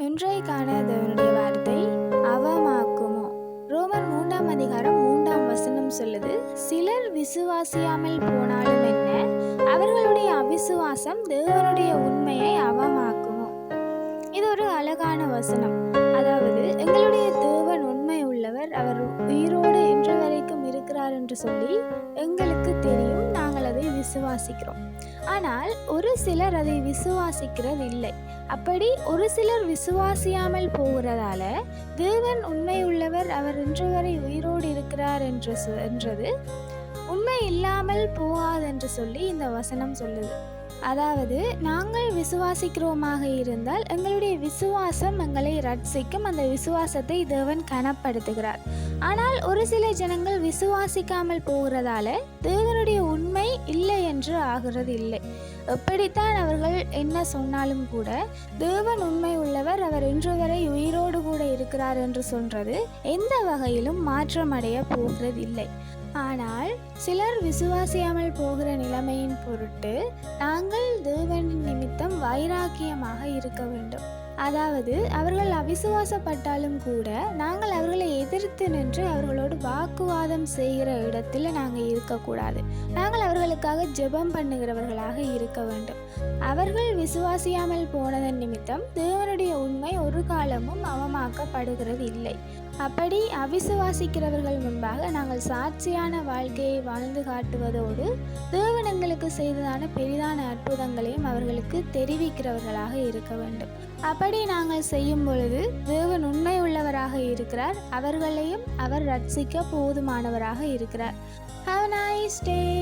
இன்றைக்கான தேவனுடைய வார்த்தை அவமாக்குமோ. ரோமர் 3 அதிகாரம் 3 சொல்லுது, சிலர் விசுவாசியாமல் போனாலும் என்ன, அவர்களுடைய அவிசுவாசம் தேவனுடைய உண்மையை அவமாக்குமோ. இது ஒரு அழகான வசனம். அதாவது எங்களுடைய தேவன் உண்மை உள்ளவர், அவர் உயிரோடு இன்று வரைக்கும் இருக்கிறார் என்று சொல்லி எங்களுக்கு தெரியும், நாங்கள் அதை விசுவாசிக்கிறோம். ஆனால் ஒரு சிலர் அதை விசுவாசிக்கிறது இல்லை. அப்படி ஒரு சிலர் விசுவாசியாமல் போகிறதால தேவன் உண்மை உள்ளவர், அவர் இன்று வரை உயிரோடு இருக்கிறார் என்றது உண்மை இல்லாமல் போகாது என்று சொல்லி இந்த வசனம் சொல்லுது. அதாவது நாங்கள் விசுவாசிக்கிறோமாக இருந்தால் எங்களுடைய விசுவாசம் எங்களை ரட்சிக்கும், அந்த விசுவாசத்தை தேவன் கனப்படுத்துகிறார். ஆனால் ஒரு சில ஜனங்கள் விசுவாசிக்காமல் போகிறதால தேவனுடைய உண்மை இல்லை என்று ஆகிறது இல்லை. எப்படித்தான் அவர்கள் என்ன சொன்னாலும் கூட தேவன் உண்மை உள்ளவர், அவர் இன்று வரை உயிரோடு கூட இருக்கிறார் என்று சொல்றது எந்த வகையிலும் மாற்றமடைய போகிறது இல்லை. ஆனால் சிலர் விசுவாசியாமல் போகிற நிலைமையின் பொருட்டு நாங்கள் தேவனின் நிமித்தம் வைராக்கியமாக இருக்க வேண்டும். அதாவது அவர்கள் அவிசுவாசப்பட்டாலும் கூட நாங்கள் அவர்களை எதிர்த்து நின்று அவர்களோடு வாக்குவாதம் செய்கிற இடத்துல நாங்கள் இருக்கக்கூடாது. நாங்கள் அவர்களுக்காக ஜெபம் பண்ணுகிறவர்களாக இருக்க வேண்டும். அவர்கள் விசுவாசியாமல் போனதன் நிமித்தம் தேவனுடைய உண்மை ஒரு காலமும் அவமாக்கப்படுகிறது இல்லை. அப்படி அவிசுவாசிக்கிறவர்கள் முன்பாக நாங்கள் சாட்சியான வாழ்க்கையை வாழ்ந்து காட்டுவதோடு தேவன் எங்களுக்கு செய்ததான பெரிதான அற்புதங்களையும் அவர்களுக்கு தெரிவிக்கிறவர்களாக இருக்க வேண்டும். அப்படி நாங்கள் செய்யும் பொழுது தேவன் உண்மை உள்ளவராக இருக்கிறார், அவர்களையும் அவர் ரட்சிக்க போதுமானவராக இருக்கிறார். Have a nice day.